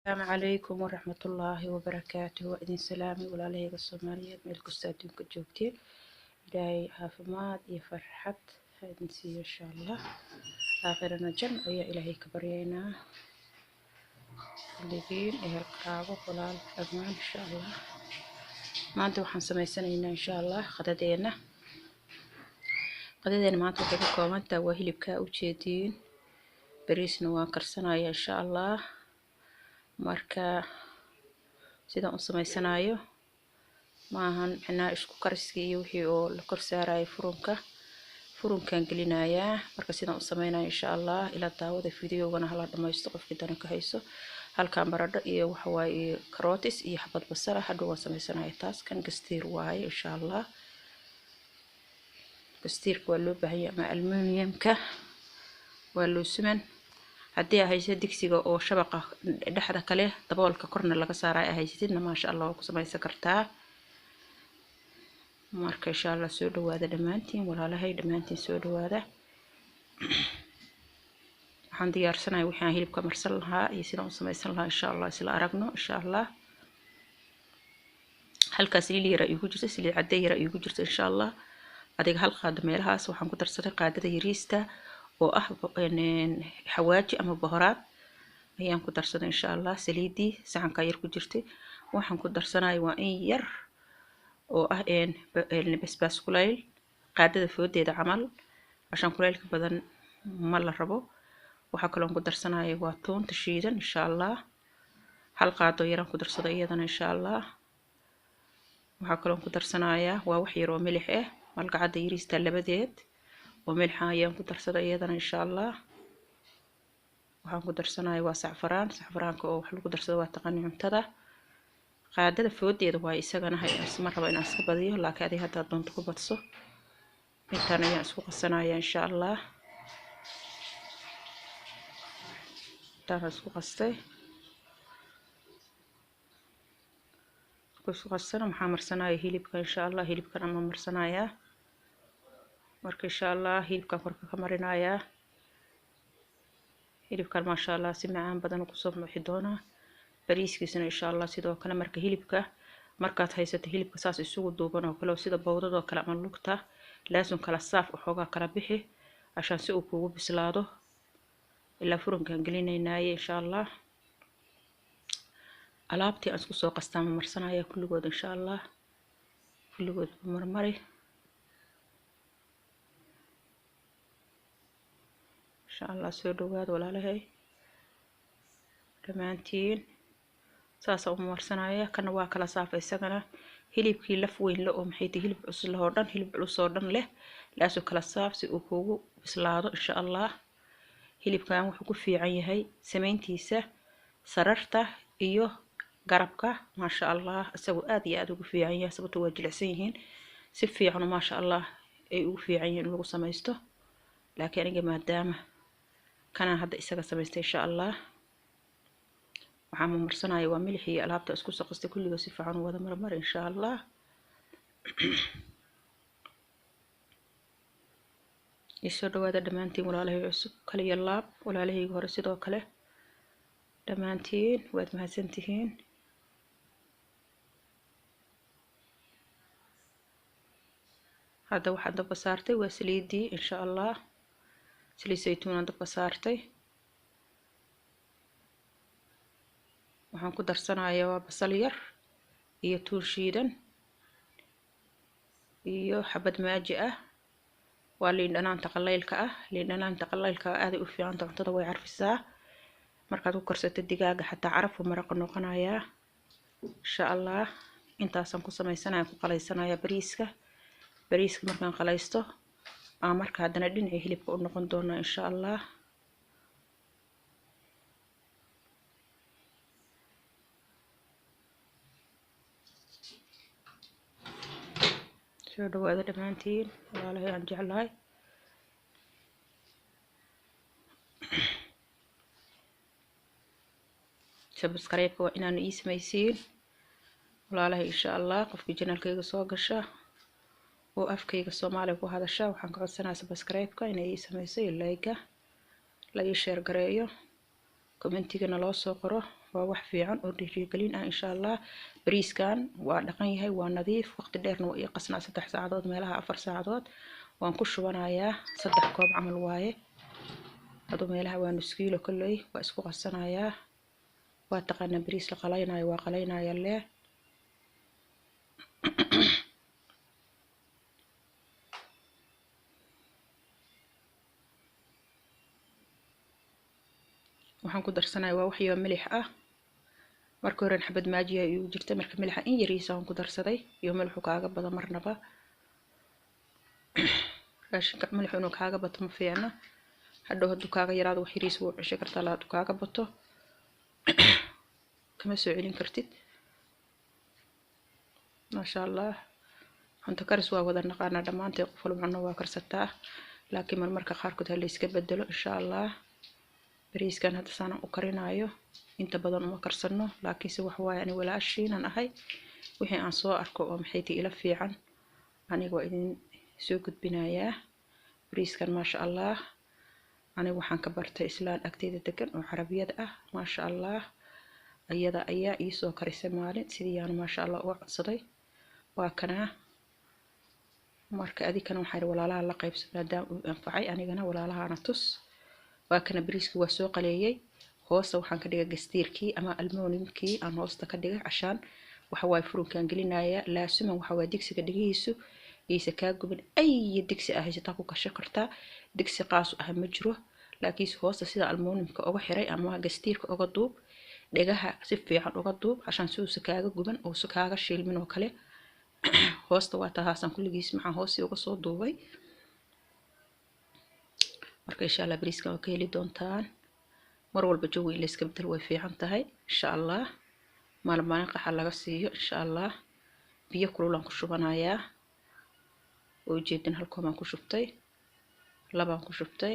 السلام عليكم ورحمة الله وبركاته وإذن سلامي ولا لهيك الصومالية ملك السادون كجوكتين إلهي عافماد يفرحت هذا سي إن شاء الله آخرنا جن ويا إلهي كبرينا الليين إيه القرابة ولا الأمان إن شاء الله ما أنتم حنسمي سنة إن شاء الله قددينا ما أنتم كذا كومنتا وهلي بكاء وجدين بريسنا وكرسنا إن شاء الله marka sidaan u sameysanayo maahan inaa isku kariski iyo wixii oo la kor saarayo furunkan gelinayaa marka sidaan u sameynayo insha Allah ila daawada fiidiyoogana hala dhamaysto qofkii dana ka hayso halkaan baradho iyo waxa waaye karootis iyo xabad basal hadhow waan sameysanayaa taas kan gastiir waaye insha Allah gastiirka waa loo baahan yahay ama aluminiumka waa loo suman haddii ay hayso digsiga oo shabaqa dhexda kale daboolka korna laga saaray ay haysidna ma sha Allah ku samaysan kartaa marka insha Allah soo dhawaada dhamaantiin walaalahay dhamaantiin soo dhawaada waxaan diyaarsanahay waxaan hilibka marsan lahaa iyo sidaan u samaysan lahaa insha Allah isla aragno insha Allah halkaas liiliira igu jirto saliid cadeeyra igu jirto insha Allah adiga hal qaad meelahaas waxaan ku darsaday qaadada yariista oo ah xawaaji ama baharaad ayaan ku darsaday insha Allah saliidii saxanka yar ku jirtay waxaan ku darsanahay waa in yar oo ah basbaas kuleyl qaadada foodeeda camal ashan kuleylka badan ma la rabo waxa kale oo ku darsanahay waa toonta shiidan insha Allah hal qaado yar aan ku darsaday iyadana insha Allah waxa kale oo ku darsanayaa waa wax yar oo milix ah malqacada yariista labadeed وملح ayaan ku darsaday iyadana insha Allah waxaan ku darsanayaa waa saxfaraanka oo wax lagu darsado waa taqaan cuntada qaadada foodeeda waa isagana ma rabo inaan iska badiyo laakiin adiga hadda doonto ku badso intaan ayaan isku qasanayaa insha Allah taan isku qastay maxaa marsanayaa hilibka insha Allah hilibkan ama marsanayaa marka insha Allah hilibkan korka ka marinaya hilibkan ma sha Allah si macaan badan ku soo bixi doona bariiskiisana insha Allah sidoo kale marka hilibka markaad haysato hilibka saas isugu duuban oo kale sida bawdada kale ama lugta laasun kala saaf oo xogaa kala bixi ashan si uu kugu bislaado ilaa furunkan gelinaynaa insha Allah alaabtii aan isku soo qastaan marsanaya kulligood insha Allah kulligood marmari insha Allah soo dhawaad walaalahay dhamaantiin saas oo marsanaya kana waa kala saafay isagana hilibkii laf weyn la oo maxay tahay hilib cusub oo dhan hilib culus oo dhan leh laaso kala saaf si uu kugu bislaado insha Allah hilibkan wuxuu ku fiican yahay sameyntiisa sararta iyo garabka ma sha Allah isagu aad iyo aad ugu fiican yahay sababtoo waa jilicsan yihiin si fiican ma sha Allah ay ugu fiican yihiin lagu samaysto laakiin aniga maadaama kana hadda isaga samaystay insha Allah waxaan marsanayaa waa milix iyo alaabta isku soo qastay kulliga si fiican wada marmar insha Allah isoo dhawaada dhamaantiin walaalahay cusub kale iyo laab walaalahay hore sidoo kale dhamaantiin waad mahadsantihiin hadda waxaan dab saartay waa saliidii insha Allah saliid saytuun dab saartay waxaan ku darsanayaa waa basal yar iyo tuun shiidan iyo xabad maaji ah waa liin dhanaanta qalaylka aad u fiican cuntada way carfisaa markaad ku karsato digaaga xataa caraf maraq noqonaya insha Allah intaasaan ku sameysanayaa ku qalaysanayaa bariiska markaan qalaysto marka hadana dhinaca hilibka u noqon doona insha Allah soo dhawaada dhamaantiin walaalahay aan jeclahay subscribe waa inaan ii samaysiin walaalahay insha Allah qofkii channelkayga soo gasha oo afkayga Soomaaliga ku hadasha waxaan ka codsanayaa subscribe-ka inay ii samayso like la ii share gareeyo commentigana loo soo qoro wax fiican oo dhiirigelin ah insha Allah. Bariiskan waa dhaqan yahay, waa nadiif, waqti dheerna waa ii qasnaa 3 saacadood meelaha 4 saacadood. waan ku shubanayaa 3 koob camal waaye, adoo meelaha waa nus kiilo kalley. waa isku qasanayaa. waa taqaanaa bariis la qalaynayo, waa qalaynaya leh. waxaan ku darsanayaa waa wax yar milix ah. marka hore xabad maajiya igu jirtay, marka milixa in yariisa aan ku darsaday, iyo milixu kaaga badan marnaba. raashinka milix inuu kaaga bato ma fiicna, hadhow hadduu kaaga yaraado wax yariis wuu ceshan kartaa, la hadduu kaaga bato kama soo celin kartid. maasha Allah. cunto karis waa wada naqaanaa dhammaanteen, qof walba cunno waa karsataa, laakiin marmarka qaarkood ha la iska bedelo insha Allah. bariiskan hadda saanan u karinayo inta badan uma karsano, laakiinse wax waaye ani walaashiinan ahay, wixii aan soo arko oo maxay tii ila fiican aniga waa idin soo gudbinayaa. bariiskan maasha Allah aniga waxaan ka bartay islaan agteeda degan oo carabiyad ah, maasha Allah. ayada ayaa ii soo karisay maalin, sidii aan maasha Allah uga codsaday. waa kana marka adikana waxaan walaalaha la qaybsan maadaama uu anfacay, anigana walaalahana tus. waa kana bariiskii waa soo qaleeyay, hoosta waxaan ka dhigay gastiirkii ama almuuniyamkii aan hoosta ka dhigay cashaan waxa waay furunkaan gelinayaa. laasuman waxa waay digsiga dhigihiisu iisa kaa guban, ay digsi ah haysataa ku kashan kartaa, digsi qaas ah ma jiro, laakiin hoosta sida almuuniyamka uga xiray ama gastiirka uga duub, dhegaha si fiican uga duub cashaan si uusa kaaga guban oo si kaaga shiilmin oo kale. hoosta waa tahaasan kulligiis maxaan hoosi uga soo duubay. marka insha Allah bariiskan waa ka heli doontaan. mar walba jawi in la iska bedel way fiican tahay insha Allah. maalin qaxa laga siiyo insha Allah. biyo kululaan ku shubanayaa oo jeedin halkoomaan ku shubtay, labaan ku shubtay,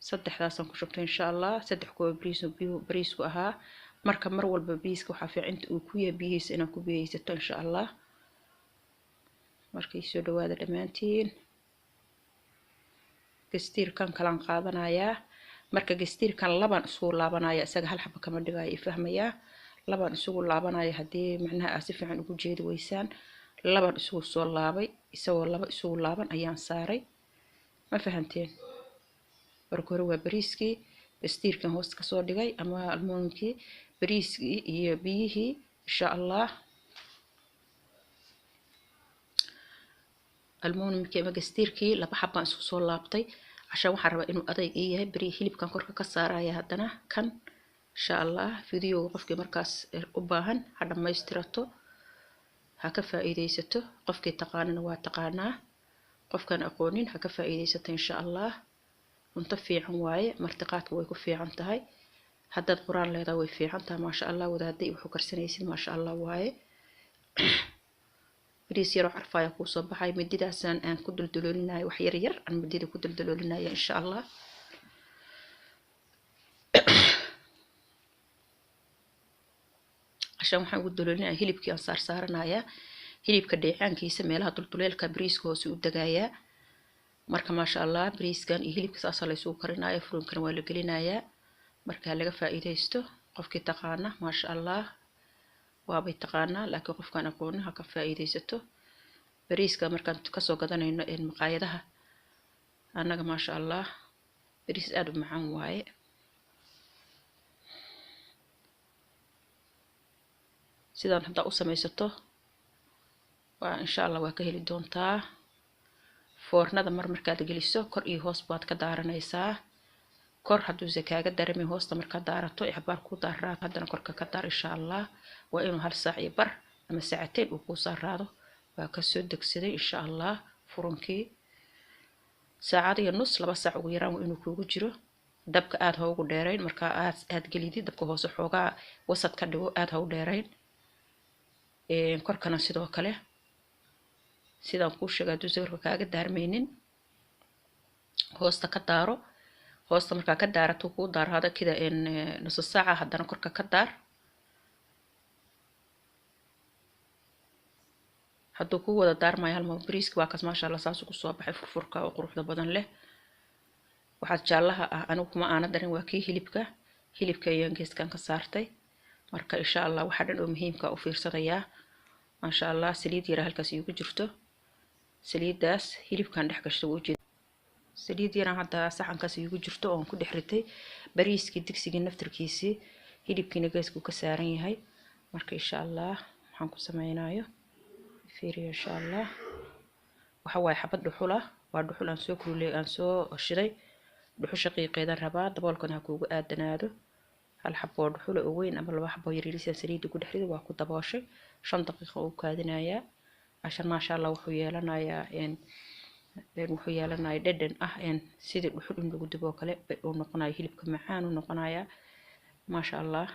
saddexdaasaan ku shubtay insha Allah. 3 koob bariisku ahaa. marka mar walba bariiska waxaa fiican inta uu ku yahay biyihiisa inaad ku biyaysato insha Allah. markay soo dhawaada dhammaantiin. gastiirkan kalaan qaadanayaa. marka gastiirkan labaan isugu laabanaya, isaga hal xabo kama dhigayo, fahmayaa. labaan isugu laabanaya haddii macnaha aad si fiican ugu jeedi weysaan. labaan isugu soo laabay, isagoo laba isugu laaban ayaan saaray, ma fahanteen. marka hore waa bariiskii, gastiirkan hoosta ka soo dhigay ama almuuniyamkii, bariiskii iyo biyihii insha Allah. almuuniyamkii ama gastiirkii laba xabaan isku soo laabtay cashaan waxaan rabaa inuu adayg ii yahay. bari hilibkan korka ka saaraya haddana kan insha Allah. video qofkii markaas u baahan ha dhammaystirato, ha ka faa'iideysato. qofkii taqaanana waa taqaanaa, qofkan aqoonin ha ka faa'iideysato insha Allah. cunto fiican waaye, martiqaadka way ku fiican tahay, haddaad quraan leedahay way fiican tahay maasha Allah. wadaaday wuxuu karsanaysid maasha Allah waaye. bariis yar oo carfaya kuu soo baxay. mididaasaan aan ku dulduloolinaya wax yar yar aan midida ku dulduloolinaya insha Allah. cashaan waxaan ugu duloolinaya hilibkii aan saaranaya. hilibka dheecaankiisa meelaha dulduleelka bariiska hoose u dagayaa. marka maasha Allah bariiskan iyo hilibka saas la isugu karinayo, furunkana waa la gelinayaa. marka laga faa'iideysto. qofkii taqaana maasha Allah waabay taqaanaa, laakiin qofkaan aqoonin ha ka faa'iideysato. bariiska markaan kasoo gadanayno maqaayadaha annaga maasha Allah bariis aad u macaan waaye. sidaan hadda u samaysato waa insha Allah waa ka heli doontaa. foornada markaad geliso kor iyo hoos baad ka daaranaysaa. kor hadduu kaaga dareemi, hoosta markaad daarato ixbaar ku daaraa, haddana korka ka daar insha Allah. waa inuu 1 saac iyo bar ama saacateen uu ku saaraado. waa ka soo degsaday insha Allah furunkii. saacad iyo nus 2 saac ugu yaraan waa inuu kugu jiro. dabka aad ha ugu dheerayn, marka aad gelidid dabka hoose xoogaa wasad ka dhigo, aad ha u dheerayn. korkana sidoo kale sidaan kuu sheegay hadduu sawirka kaaga daarmaynin hoosta ka daaro. hoosta markaa ka daarato kuu daarada kida nus saaca, haddana korka ka daar. hadduu ku wada daarmayo hal mar bariiska waa kaas maasha Allah saas ugu soo baxay furfurka oo quruxda badan leh. waxaad jaallaha ah anigu kuma aana darin waa kii hilibka. hilibka ayaan geeskan ka saartay marka insha allah waxa dhan oo muhiimka u fiirsanayaa maasha allah saliid yar halkaas igu jirto saliidaas hilibkan dhex gashto u jeed saliid yar hadda saxankaas igu jirto oo ku dhex ritay bariiskii digsigii naftirkiisii hilibkiina geesku ka saaran yahay marka insha allah waxaan ku samaynayo fiiriyo insha allah waxa way xabad dhuxul ah waa dhuxul aan soo kululay aan soo shiday dhuxusha qiiqeedan rabaa daboolkan ha kuugu aadanaado hal xabo dhuxul oo weyn ama laba xabo yar yar saliid ku dhex riday waa ku dabooshay 5 daqiiqo oo kaadinayaa عشان ما شاء الله وحيا لنا يا إن وحيا لنا يددن إن سيد الوحود إن لو دبوا كله ونقنا يهلب كمحان ونقنا يا ما شاء الله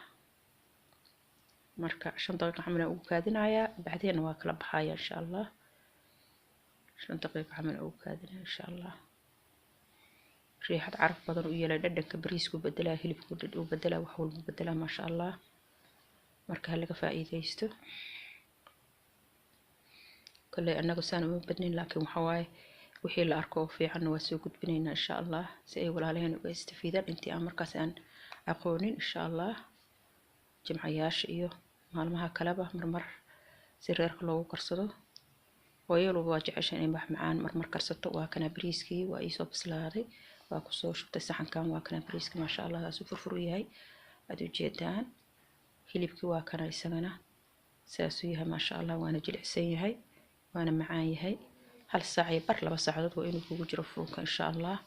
مركع 5 دقائق عملنا وكادنا يا بعدين واكل بحايا إن شاء الله 5 دقائق عملنا وكادنا إن شاء الله ريحة عرف بدر ويا لددن كبريس وبدلها هلب وبدلها وحول وبدلها ما شاء الله مركع هلقى فائدة يستو كله أنا قصان مبدنين لكن محواي وحي الأركو في عنه وسوق بنينا إن شاء الله سأي ولا عليهن ويستفيدن أنتي أمر كسان أقونين إن شاء الله جمعياش إيوه معلمها كلابة مرمر سرير كله كرصده ويلو واجع عشان يبح معان مرمر كرصته وكنا بريسكي وإيسو بسلاري وكسو شفت السحن كان وكنا بريسكي ما شاء الله سوفر فرويهاي أدو جيدان هليبكي وكنا يسمنا ساسويها ما شاء الله وأنا جلع سيهاي وأنا معاي هاي هل الساعة بر لبا ساعدود وإنو كوجو جرو فروكا إن شاء الله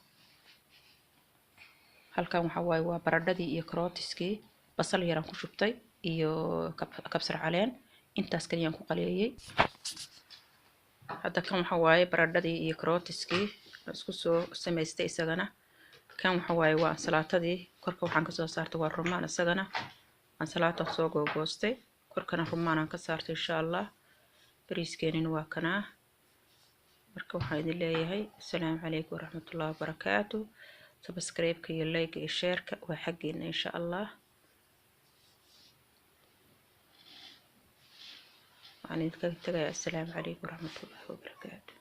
هل كان محواي وبرددي إيو كروتسكي بصل يران كو شبتي إيو كبسر علين intaas kaliyaan ku qaleeyay hadda kan waxa waaye baradhadii iyo karotiskii isku soo samaystay isagana kan waxa waaye waa ansalaatadii korka waxaan ka soo saartay waa rumaan isagana ansalaata soo googoostay korkana rumaan aan ka saartay insha Allah bariiskeenina waa kana marka waxaan idin leeyahay assalaamu calaykum waraxmatullaahi wabarakaatuh subscribe iyo like iyo share ka waa xageena insha Allah عن السلام عليكم ورحمة الله وبركاته.